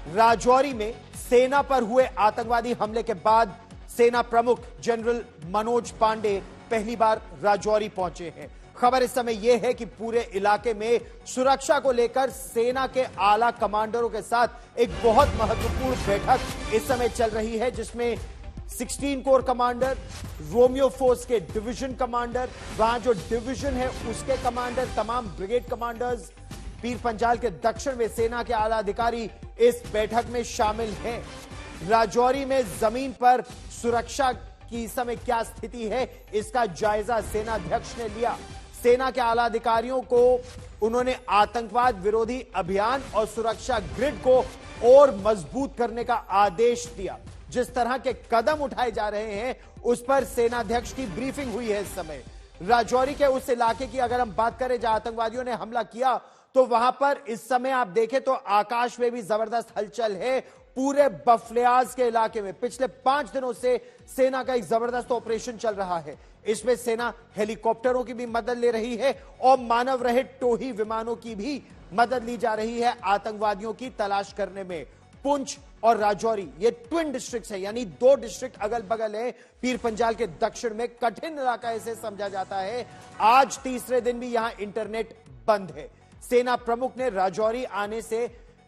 राजौरी में सेना पर हुए आतंकवादी हमले के बाद सेना प्रमुख जनरल मनोज पांडे पहली बार राजौरी पहुंचे हैं। खबर इस समय यह है कि पूरे इलाके में सुरक्षा को लेकर सेना के आला कमांडरों के साथ एक बहुत महत्वपूर्ण बैठक इस समय चल रही है, जिसमें 16 कोर कमांडर, रोमियो फोर्स के डिवीजन कमांडर, वहां जो डिवीजन है उसके कमांडर, तमाम ब्रिगेड कमांडर्स, पीर पंजाल के दक्षिण में सेना के आला अधिकारी इस बैठक में शामिल हैं। राजौरी में जमीन पर सुरक्षा की इस समय क्या स्थिति है, इसका जायजा सेना अध्यक्ष ने लिया। सेना के आला अधिकारियों को उन्होंने आतंकवाद विरोधी अभियान और सुरक्षा ग्रिड को और मजबूत करने का आदेश दिया। जिस तरह के कदम उठाए जा रहे हैं उस पर सेनाध्यक्ष की ब्रीफिंग हुई है। इस समय राजौरी के उस इलाके की अगर हम बात करें जहां आतंकवादियों ने हमला किया, तो वहां पर इस समय आप देखें तो आकाश में भी जबरदस्त हलचल है। पूरे बफलियाज के इलाके में पिछले 5 दिनों से सेना का एक जबरदस्त ऑपरेशन चल रहा है। इसमें सेना हेलीकॉप्टरों की भी मदद ले रही है और मानव रहित टोही विमानों की भी मदद ली जा रही है आतंकवादियों की तलाश करने में। पुंछ और राजौरी ये ट्विन डिस्ट्रिक्ट्स है, यानी 2 डिस्ट्रिक्ट अगल बगल है। पीर पंजाल के दक्षिण में कठिन इलाका इसे समझा जाता है। आज तीसरे दिन भी यहां इंटरनेट बंद है। सेना प्रमुख ने राजौरी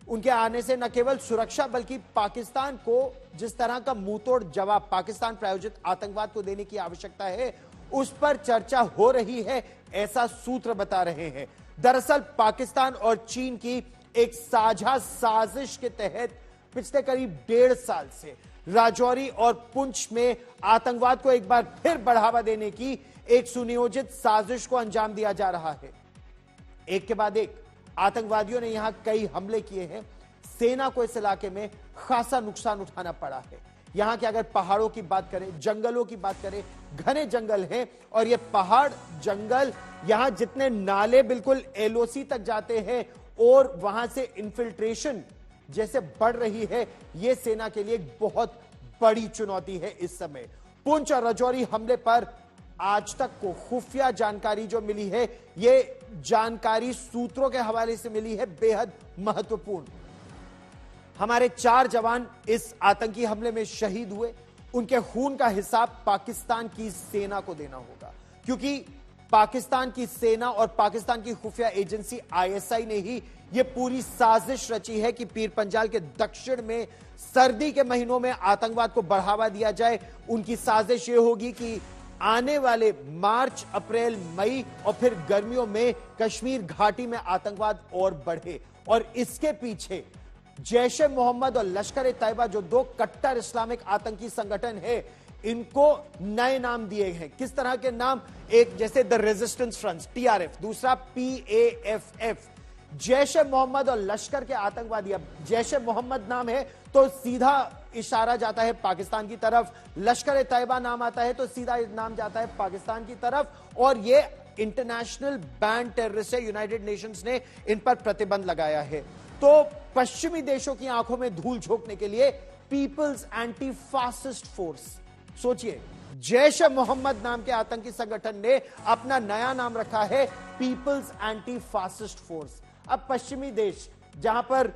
उनके आने से न केवल सुरक्षा बल्कि पाकिस्तान को जिस तरह का मुंहतोड़ जवाब पाकिस्तान प्रायोजित आतंकवाद को देने की आवश्यकता है उस पर चर्चा हो रही है, ऐसा सूत्र बता रहे हैं। दरअसल पाकिस्तान और चीन की एक साझा साजिश के तहत पिछले करीब 1.5 साल से राजौरी और पुंछ में आतंकवाद को एक बार फिर बढ़ावा देने की एक सुनियोजित साजिश को अंजाम दिया जा रहा है। एक के बाद एक आतंकवादियों ने यहां कई हमले किए हैं। सेना को इस इलाके में खासा नुकसान उठाना पड़ा है। यहां के अगर पहाड़ों की बात करें, जंगलों की बात करें, घने जंगल हैं और ये पहाड़ जंगल, यहां जितने नाले बिल्कुल एलओसी तक जाते हैं और वहां से इन्फिल्ट्रेशन जैसे बढ़ रही है, यह सेना के लिए एक बहुत बड़ी चुनौती है इस समय। पुंछ और राजौरी हमले पर आज तक को खुफिया जानकारी जो मिली है, यह जानकारी सूत्रों के हवाले से मिली है, बेहद महत्वपूर्ण। हमारे 4 जवान इस आतंकी हमले में शहीद हुए। उनके खून का हिसाब पाकिस्तान की सेना को देना होगा, क्योंकि पाकिस्तान की सेना और पाकिस्तान की खुफिया एजेंसी आईएसआई ने ही यह पूरी साजिश रची है कि पीर पंजाल के दक्षिण में सर्दी के महीनों में आतंकवाद को बढ़ावा दिया जाए। उनकी साजिश यह होगी कि आने वाले मार्च, अप्रैल, मई और फिर गर्मियों में कश्मीर घाटी में आतंकवाद और बढ़े। और इसके पीछे जैश ए मोहम्मद और लश्कर तैयबा जो 2 कट्टर इस्लामिक आतंकी संगठन है, इनको नए नाम दिए हैं। किस तरह के नाम? एक जैसे द रेजिस्टेंस फ्रंट टीआरएफ, दूसरा पीएएफएफ। जैश ए मोहम्मद और लश्कर के आतंकवादी, अब जैश ए मोहम्मद नाम है तो सीधा इशारा जाता है पाकिस्तान की तरफ, लश्कर तैयबा नाम आता है तो सीधा नाम जाता है पाकिस्तान की तरफ, और ये इंटरनेशनल बैंड टेररिस्ट है। यूनाइटेड नेशंस ने इन पर प्रतिबंध लगाया है। तो पश्चिमी देशों की आंखों में धूल झोंकने के लिए पीपल्स एंटी फासिस्ट फोर्स, सोचिए, जैश ए मोहम्मद नाम के आतंकी संगठन ने अपना नया नाम रखा है पीपल्स एंटी फासिस्ट फोर्स। अब पश्चिमी देश जहां पर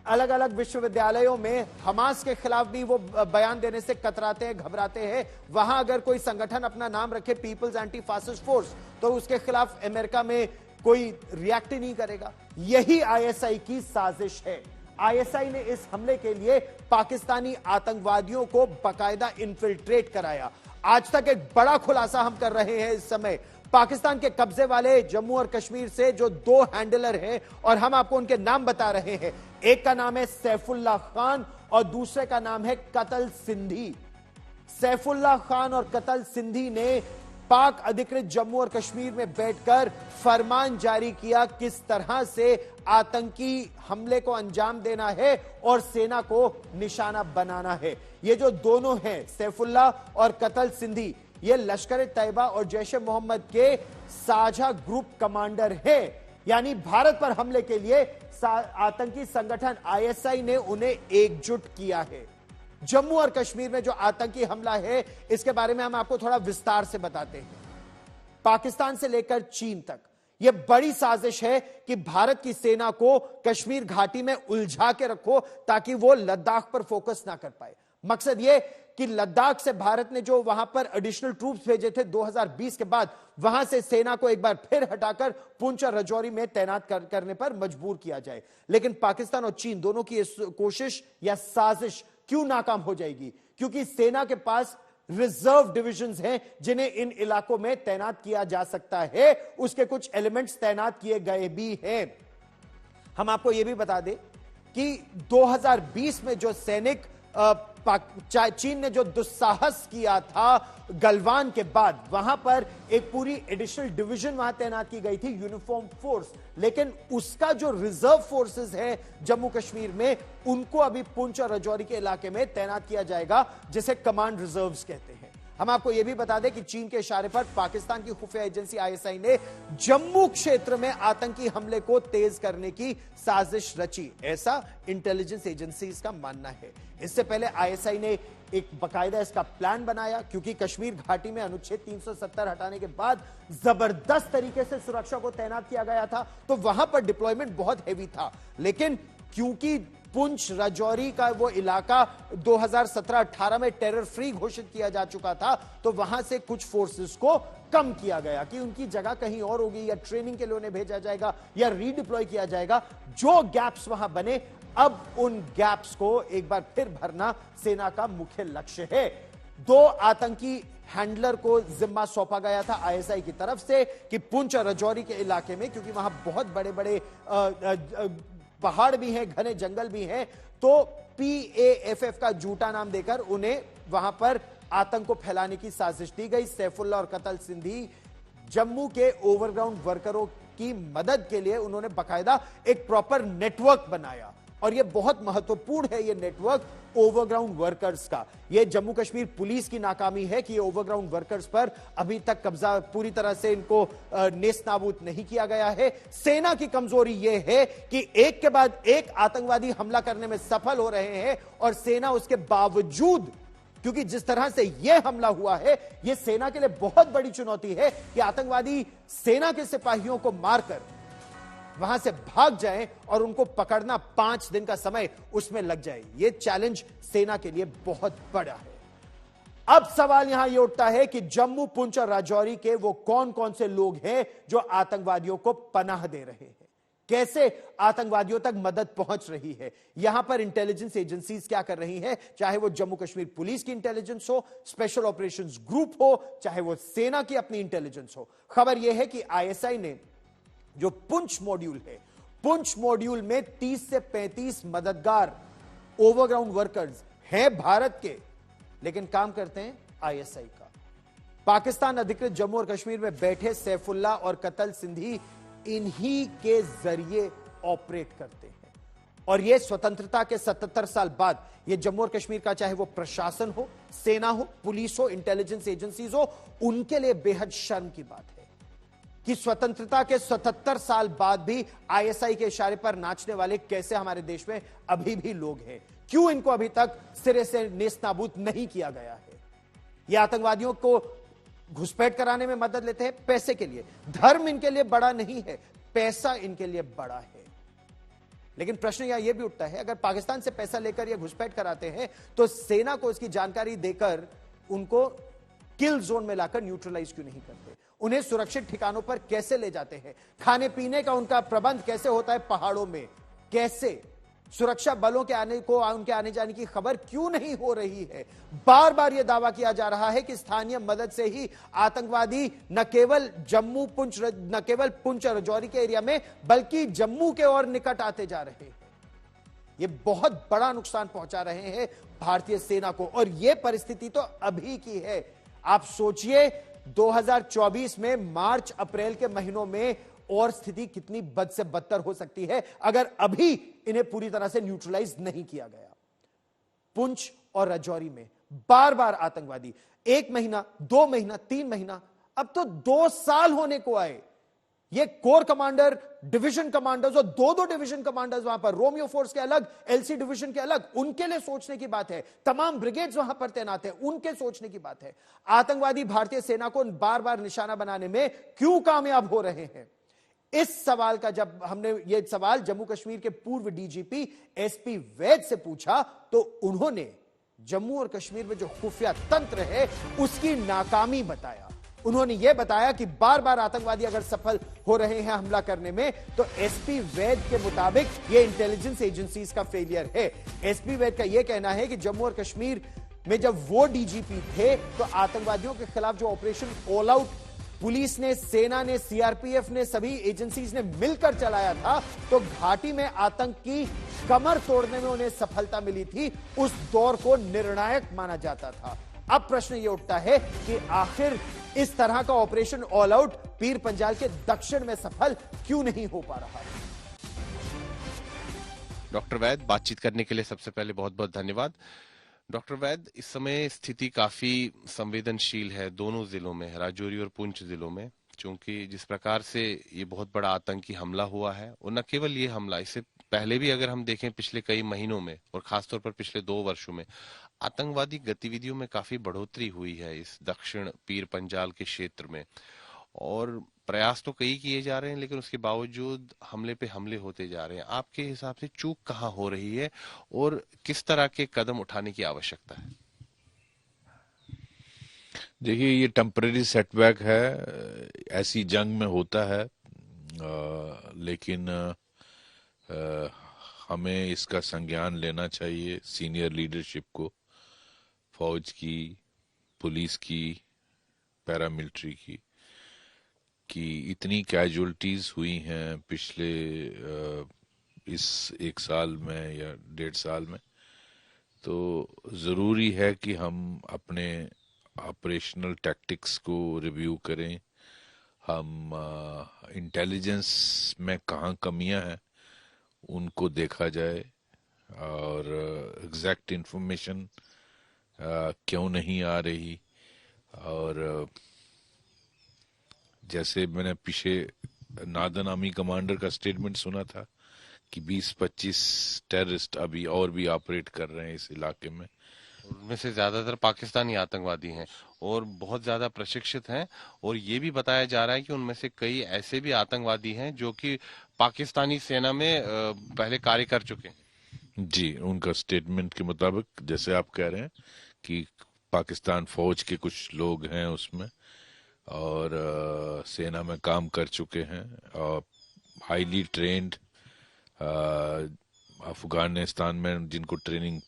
अलग अलग विश्वविद्यालयों में हमास के खिलाफ भी वो बयान देने से कतराते हैं, घबराते हैं, वहां अगर कोई संगठन अपना नाम रखे पीपल्स एंटी फासिस्ट फोर्स तो उसके खिलाफ अमेरिका में कोई रिएक्ट नहीं करेगा। यही आईएसआई की साजिश है। आईएसआई ने इस हमले के लिए पाकिस्तानी आतंकवादियों को बाकायदा इन्फिल्ट्रेट कराया। आज तक एक बड़ा खुलासा हम कर रहे हैं इस समय। पाकिस्तान के कब्जे वाले जम्मू और कश्मीर से जो 2 हैंडलर हैं और हम आपको उनके नाम बता रहे हैं, एक का नाम है सैफुल्लाह खान और दूसरे का नाम है कतल सिंधी। सैफुल्लाह खान और कतल सिंधी ने पाक अधिकृत जम्मू और कश्मीर में बैठकर फरमान जारी किया किस तरह से आतंकी हमले को अंजाम देना है और सेना को निशाना बनाना है। ये जो दोनों हैं सैफुल्लाह और कतल सिंधी, ये लश्कर तैयबा और जैश ए मोहम्मद के साझा ग्रुप कमांडर हैं। यानी भारत पर हमले के लिए आतंकी संगठन आईएसआई ने उन्हें एकजुट किया है। जम्मू और कश्मीर में जो आतंकी हमला है इसके बारे में हम आपको थोड़ा विस्तार से बताते हैं। पाकिस्तान से लेकर चीन तक यह बड़ी साजिश है कि भारत की सेना को कश्मीर घाटी में उलझा के रखो ताकि वो लद्दाख पर फोकस ना कर पाए। मकसद यह कि लद्दाख से भारत ने जो वहां पर एडिशनल ट्रूप्स भेजे थे 2020 के बाद, वहां से सेना को एक बार फिर हटाकर पुंछ और राजौरी में तैनात करने पर मजबूर किया जाए। लेकिन पाकिस्तान और चीन दोनों की इस कोशिश या साजिश क्यों नाकाम हो जाएगी? क्योंकि सेना के पास रिजर्व डिविजन्स हैं जिन्हें इन इलाकों में तैनात किया जा सकता है। उसके कुछ एलिमेंट्स तैनात किए गए भी हैं। हम आपको यह भी बता दें कि 2020 में जो सैनिक चीन ने जो दुस्साहस किया था गलवान के बाद, वहां पर एक पूरी एडिशनल डिवीजन वहां तैनात की गई थी, यूनिफॉर्म फोर्स। लेकिन उसका जो रिजर्व फोर्सेस है जम्मू कश्मीर में, उनको अभी पुंछ और राजौरी के इलाके में तैनात किया जाएगा, जिसे कमांड रिजर्व्स कहते हैं। हम आपको यह भी बता दें कि चीन के इशारे पर पाकिस्तान की खुफिया एजेंसी आईएसआई ने जम्मू क्षेत्र में आतंकी हमले को तेज करने की साजिश रची, ऐसा इंटेलिजेंस एजेंसीज का मानना है। इससे पहले आईएसआई ने एक बकायदा इसका प्लान बनाया, क्योंकि कश्मीर घाटी में अनुच्छेद 370 हटाने के बाद जबरदस्त तरीके से सुरक्षा को तैनात किया गया था, तो वहां पर डिप्लॉयमेंट बहुत हैवी था। लेकिन क्योंकि पुंछ राजौरी का वो इलाका 2017-18 में टेरर फ्री घोषित किया जा चुका था, तो वहां से कुछ फोर्सेस को कम किया गया कि उनकी जगह कहीं और होगी, या ट्रेनिंग के लिए उन्हें भेजा जाएगा, या रीडिप्लॉय किया जाएगा। जो गैप्स वहां बने, अब उन गैप्स को एक बार फिर भरना सेना का मुख्य लक्ष्य है। 2 आतंकी हैंडलर को जिम्मा सौंपा गया था आईएसआई की तरफ से कि पुंछ और राजौरी के इलाके में, क्योंकि वहां बहुत बड़े बड़े पहाड़ भी हैं, घने जंगल भी हैं, तो PAFF का झूठा नाम देकर उन्हें वहां पर आतंक को फैलाने की साजिश दी गई। सैफुल्ला और कतल सिंधी जम्मू के ओवरग्राउंड वर्करों की मदद के लिए उन्होंने बकायदा एक प्रॉपर नेटवर्क बनाया, और यह बहुत महत्वपूर्ण है, यह नेटवर्क ओवरग्राउंड वर्कर्स का। यह जम्मू कश्मीर पुलिस की नाकामी है कि ओवरग्राउंड वर्कर्स पर अभी तक कब्जा पूरी तरह से इनको नेस्तनाबूद नहीं किया गया है। सेना की कमजोरी यह है कि एक के बाद एक आतंकवादी हमला करने में सफल हो रहे हैं, और सेना उसके बावजूद, क्योंकि जिस तरह से यह हमला हुआ है, यह सेना के लिए बहुत बड़ी चुनौती है कि आतंकवादी सेना के सिपाहियों को मारकर वहां से भाग जाएं और उनको पकड़ना 5 दिन का समय उसमें लग जाए। यह चैलेंज सेना के लिए बहुत बड़ा है। अब सवाल यहां यह उठता है कि जम्मू, पुंछ और राजौरी के वो कौन कौन से लोग हैं जो आतंकवादियों को पनाह दे रहे हैं, कैसे आतंकवादियों तक मदद पहुंच रही है। यहां पर इंटेलिजेंस एजेंसीज क्या कर रही हैं, चाहे वो जम्मू कश्मीर पुलिस की इंटेलिजेंस हो, स्पेशल ऑपरेशंस ग्रुप हो, चाहे वो सेना की अपनी इंटेलिजेंस हो। खबर यह है कि आईएसआई ने जो पुंछ मॉड्यूल है, पुंछ मॉड्यूल में 30 से 35 मददगार ओवरग्राउंड वर्कर्स हैं भारत के, लेकिन काम करते हैं आईएसआई का। पाकिस्तान अधिकृत जम्मू और कश्मीर में बैठे सैफुल्ला और कतल सिंधी इन्हीं के जरिए ऑपरेट करते हैं, और यह स्वतंत्रता के 77 साल बाद यह जम्मू और कश्मीर का, चाहे वो प्रशासन हो, सेना हो, पुलिस हो, इंटेलिजेंस एजेंसीज हो, उनके लिए बेहद शर्म की बात है कि स्वतंत्रता के 77 साल बाद भी आईएसआई के इशारे पर नाचने वाले कैसे हमारे देश में अभी भी लोग हैं। क्यों इनको अभी तक सिरे से नेस्तनाबूद नहीं किया गया है? ये आतंकवादियों को घुसपैठ कराने में मदद लेते हैं पैसे के लिए। धर्म इनके लिए बड़ा नहीं है, पैसा इनके लिए बड़ा है। लेकिन प्रश्न यह भी उठता है, अगर पाकिस्तान से पैसा लेकर ये घुसपैठ कराते हैं, तो सेना को इसकी जानकारी देकर उनको किल जोन में लाकर न्यूट्रलाइज क्यों नहीं करते? उन्हें सुरक्षित ठिकानों पर कैसे ले जाते हैं? खाने पीने का उनका प्रबंध कैसे होता है पहाड़ों में? कैसे सुरक्षा बलों के उनके आने जाने की खबर क्यों नहीं हो रही है? बार बार यह दावा किया जा रहा है कि स्थानीय मदद से ही आतंकवादी न केवल पुंछ और राजौरी के एरिया में, बल्कि जम्मू के और निकट आते जा रहे हैं। यह बहुत बड़ा नुकसान पहुंचा रहे हैं भारतीय सेना को, और यह परिस्थिति तो अभी की है। आप सोचिए 2024 में मार्च अप्रैल के महीनों में और स्थिति कितनी बद से बदतर हो सकती है अगर अभी इन्हें पूरी तरह से न्यूट्रलाइज नहीं किया गया। पुंछ और राजौरी में बार बार आतंकवादी, 1 महीना, 2 महीना, 3 महीना, अब तो 2 साल होने को आए। ये कोर कमांडर, डिवीजन कमांडर्स और 2-2 डिवीजन कमांडर्स वहां पर, रोमियो फोर्स के अलग, एलसी डिवीजन के अलग, उनके लिए सोचने की बात है। तमाम ब्रिगेड्स वहां पर तैनात है, उनके सोचने की बात है। आतंकवादी भारतीय सेना को बार बार निशाना बनाने में क्यों कामयाब हो रहे हैं? इस सवाल का जब हमने ये सवाल जम्मू कश्मीर के पूर्व डीजीपी एसपी वैद से पूछा तो उन्होंने जम्मू और कश्मीर में जो खुफिया तंत्र है उसकी नाकामी बताया। उन्होंने यह बताया कि बार बार आतंकवादी अगर सफल हो रहे हैं हमला करने में तो एसपी वैद के मुताबिक यह इंटेलिजेंस एजेंसीज का फेलियर है। एसपी वैद का यह कहना है कि जम्मू और कश्मीर में जब वो डीजीपी थे तो आतंकवादियों के खिलाफ जो ऑपरेशन ऑल आउट पुलिस ने, सेना ने, सीआरपीएफ ने, सभी एजेंसीज ने मिलकर चलाया था तो घाटी में आतंक की कमर तोड़ने में उन्हें सफलता मिली थी। उस दौर को निर्णायक माना जाता था। अब प्रश्न यह उठता है कि आखिर इस तरह का operation all out Pir Panjal के दक्षिण में सफल क्यों नहीं हो पा रहा? डॉक्टर वैद, बातचीत करने के लिए सबसे पहले बहुत बहुत धन्यवाद। डॉक्टर वैद, इस समय स्थिति काफी संवेदनशील है दोनों जिलों में, राजौरी और पुंछ जिलों में, क्योंकि जिस प्रकार से ये बहुत बड़ा आतंकी हमला हुआ है और न केवल ये हमला, इससे पहले भी अगर हम देखें पिछले कई महीनों में और खासतौर पर पिछले 2 वर्षों में आतंकवादी गतिविधियों में काफी बढ़ोतरी हुई है इस दक्षिण पीर पंजाल के क्षेत्र में। और प्रयास तो कई किए जा रहे हैं लेकिन उसके बावजूद हमले पे हमले होते जा रहे हैं। आपके हिसाब से चूक कहाँ हो रही है और किस तरह के कदम उठाने की आवश्यकता है? देखिए, ये टेम्पररी सेटबैक है, ऐसी जंग में होता है, लेकिन हमें इसका संज्ञान लेना चाहिए सीनियर लीडरशिप को, फौज की, पुलिस की, पैरामिलिट्री की, कि इतनी कैजुअलिटीज हुई हैं पिछले इस 1 साल में या 1.5 साल में। तो ज़रूरी है कि हम अपने ऑपरेशनल टैक्टिक्स को रिव्यू करें, हम इंटेलिजेंस में कहाँ कमियां हैं उनको देखा जाए और एग्जैक्ट इंफॉर्मेशन क्यों नहीं आ रही। और जैसे मैंने पीछे नादन आर्मी कमांडर का स्टेटमेंट सुना था कि 20-25 टेररिस्ट अभी और भी ऑपरेट कर रहे हैं इस इलाके में। उनमें से ज्यादातर पाकिस्तानी आतंकवादी हैं और बहुत ज्यादा प्रशिक्षित हैं, और ये भी बताया जा रहा है कि उनमें से कई ऐसे भी आतंकवादी हैं जो कि पाकिस्तानी सेना में पहले कार्य कर चुके हैं। जी, उनका स्टेटमेंट के मुताबिक, जैसे आप कह रहे हैं कि पाकिस्तान फौज के कुछ लोग हैं उसमें और सेना में काम कर चुके हैं और हाईली ट्रेंड, अफगानिस्तान में जिनको ट्रेनिंग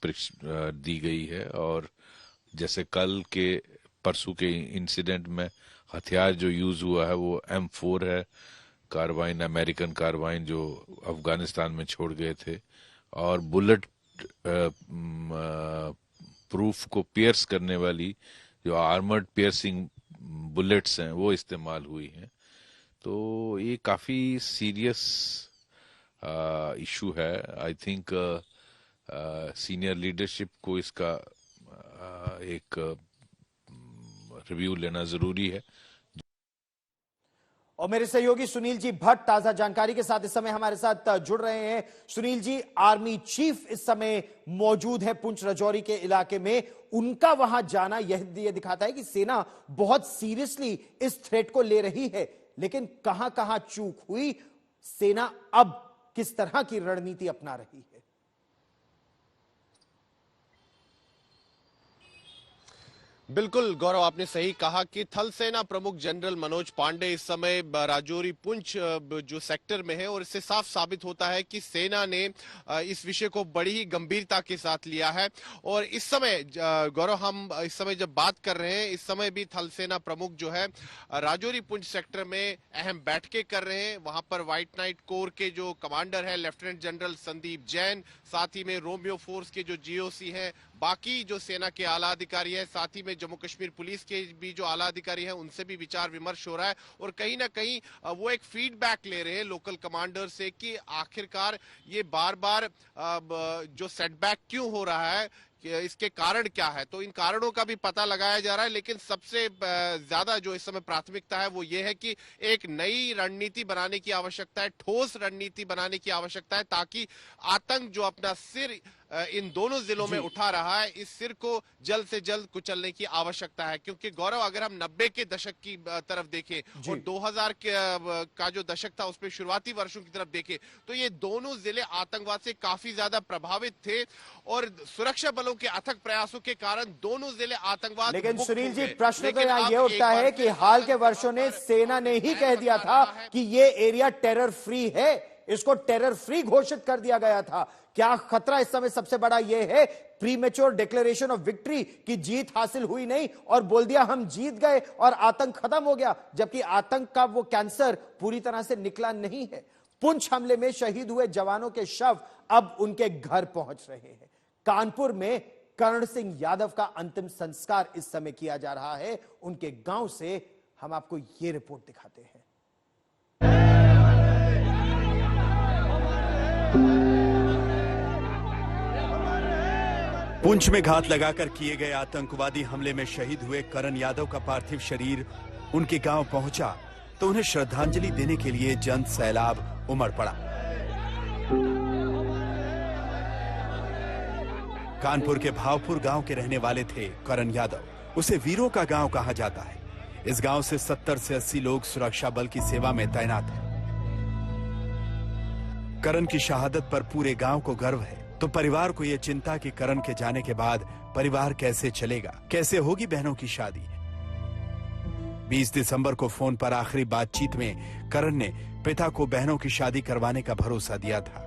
दी गई है। और जैसे कल के परसों के इंसिडेंट में हथियार जो यूज हुआ है वो M4 है, कार्बाइन, अमेरिकन कार्बाइन जो अफगानिस्तान में छोड़ गए थे, और बुलेट प्रूफ को पियर्स करने वाली जो आर्मर्ड पियर्सिंग बुलेट्स हैं वो इस्तेमाल हुई हैं। तो ये काफ़ी सीरियस इशू है। आई थिंक सीनियर लीडरशिप को इसका एक रिव्यू लेना ज़रूरी है। और मेरे सहयोगी सुनील जी भट्ट ताजा जानकारी के साथ इस समय हमारे साथ जुड़ रहे हैं। सुनील जी, आर्मी चीफ इस समय मौजूद है पुंछ राजौरी के इलाके में, उनका वहां जाना यह दिखाता है कि सेना बहुत सीरियसली इस थ्रेट को ले रही है, लेकिन कहां कहां चूक हुई, सेना अब किस तरह की रणनीति अपना रही है? बिल्कुल गौरव, आपने सही कहा कि थल सेना प्रमुख जनरल मनोज पांडे इस समय राजौरी पुंछ जो सेक्टर में है, और इससे साफ साबित होता है कि सेना ने इस विषय को बड़ी ही गंभीरता के साथ लिया है। और इस समय गौरव, हम इस समय जब बात कर रहे हैं, इस समय भी थल सेना प्रमुख जो है राजौरी पुंछ सेक्टर में अहम बैठकें कर रहे हैं। वहां पर व्हाइट नाइट कोर के जो कमांडर है लेफ्टिनेंट जनरल संदीप जैन, साथ ही में रोमियो फोर्स के जो GOC हैं, बाकी जो सेना के आला अधिकारी है, साथ ही में जम्मू कश्मीर पुलिस के भी जो आला अधिकारी हैं, उनसे भी विचार विमर्श हो रहा है। और कहीं ना कहीं वो एक फीडबैक ले रहे हैं लोकल कमांडर से कि आखिरकार ये बार बार जो सेटबैक क्यों हो रहा है, इसके कारण क्या है, तो इन कारणों का भी पता लगाया जा रहा है। लेकिन सबसे ज्यादा जो इस समय प्राथमिकता है वो ये है कि एक नई रणनीति बनाने की आवश्यकता है, ठोस रणनीति बनाने की आवश्यकता है, ताकि आतंक जो अपना सिर इन दोनों जिलों में उठा रहा है, इस सिर को जल्द से जल्द कुचलने की आवश्यकता है। क्योंकि गौरव, अगर हम 90 के दशक की तरफ देखें और 2000 का जो दशक था उसमें शुरुआती वर्षों की तरफ देखें, तो ये दोनों जिले आतंकवाद से काफी ज्यादा प्रभावित थे और सुरक्षा बलों के अथक प्रयासों के कारण दोनों जिले आतंकवाद। लेकिन सुनील जी, प्रश्न तो यहाँ ये उठता है कि हाल के वर्षों ने सेना ने ही कह दिया था कि ये एरिया टेरर फ्री है, इसको टेरर फ्री घोषित कर दिया गया था। क्या खतरा इस समय सबसे बड़ा यह है, प्रीमेच्योर डिक्लेरेशन ऑफ विक्ट्री की जीत हासिल हुई नहीं और बोल दिया हम जीत गए और आतंक खत्म हो गया, जबकि आतंक का वो कैंसर पूरी तरह से निकला नहीं है। पुंछ हमले में शहीद हुए जवानों के शव अब उनके घर पहुंच रहे हैं। कानपुर में कर्ण सिंह यादव का अंतिम संस्कार इस समय किया जा रहा है। उनके गांव से हम आपको ये रिपोर्ट दिखाते हैं। पुंछ में घात लगाकर किए गए आतंकवादी हमले में शहीद हुए करण यादव का पार्थिव शरीर उनके गांव पहुंचा तो उन्हें श्रद्धांजलि देने के लिए जन सैलाब उमड़ पड़ा। कानपुर के भावपुर गांव के रहने वाले थे करण यादव। उसे वीरों का गांव कहा जाता है। इस गांव से 70 से 80 लोग सुरक्षा बल की सेवा में तैनात हैं। करण की शहादत पर पूरे गांव को गर्व है, तो परिवार को यह चिंता कि करण के जाने के बाद परिवार कैसे चलेगा, कैसे होगी बहनों की शादी। 20 दिसंबर को फोन पर आखिरी बातचीत में करण ने पिता को बहनों की शादी करवाने का भरोसा दिया था।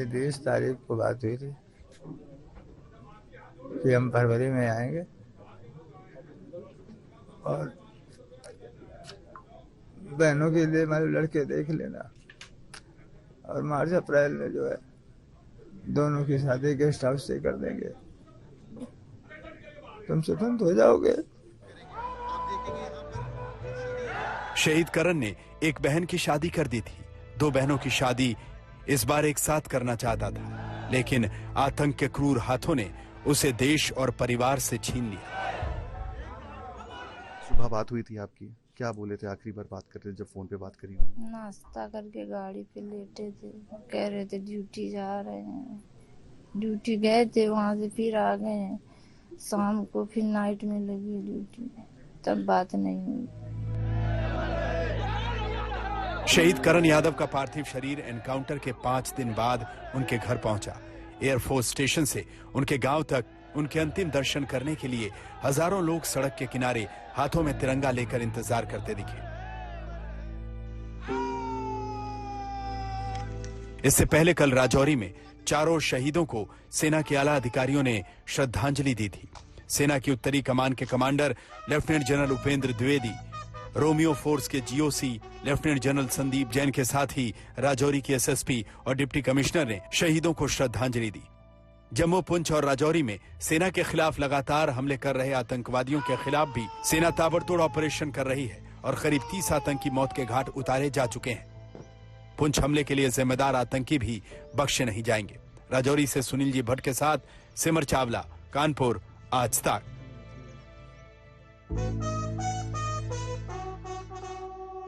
20 तारीख को बात हुई थी कि हम फरवरी में आएंगे और बहनों के लिए हमारे लड़के देख लेना, और मार्च अप्रैल में जो है दोनों की शादी गेस्ट हाउस से कर देंगे, तुम स्वतंत्र हो जाओगे। शहीद करण ने एक बहन की शादी कर दी थी। 2 बहनों की शादी इस बार एक साथ करना चाहता था, लेकिन आतंक के क्रूर हाथों ने उसे देश और परिवार से छीन लिया। सुबह बात हुई थी आपकी, क्या बोले थे आखिरी बार बात करते जब फोन पे बात करी? नाश्ता करके गाड़ी पे लेटे थे, कह रहे थे ड्यूटी जा रहे हैं। ड्यूटी गए थे, वहां से फिर आ गए हैं। शाम को फिर नाइट में लगी ड्यूटी, तब बात नहीं हुई। शहीद करण यादव का पार्थिव शरीर एनकाउंटर के 5 दिन बाद उनके घर पहुंचा। एयरफोर्स स्टेशन से उनके गांव तक उनके अंतिम दर्शन करने के लिए हजारों लोग सड़क के किनारे हाथों में तिरंगा लेकर इंतजार करते दिखे। इससे पहले कल राजौरी में चारों शहीदों को सेना के आला अधिकारियों ने श्रद्धांजलि दी थी। सेना की उत्तरी कमान के commander lieutenant general Upendra Dwivedi, Romeo force के GOC lieutenant general Sandeep Jain के साथ ही राजौरी के एसएसपी और डिप्टी कमिश्नर ने शहीदों को श्रद्धांजलि दी। जम्मू, पुंछ और राजौरी में सेना के खिलाफ लगातार हमले कर रहे आतंकवादियों के खिलाफ भी सेना ताबड़तोड़ ऑपरेशन कर रही है और करीब 30 आतंकी मौत के घाट उतारे जा चुके हैं। पुंछ हमले के लिए जिम्मेदार आतंकी भी बख्शे नहीं जाएंगे। राजौरी से सुनील जी भट्ट के साथ सिमर चावला, कानपुर, आज तक।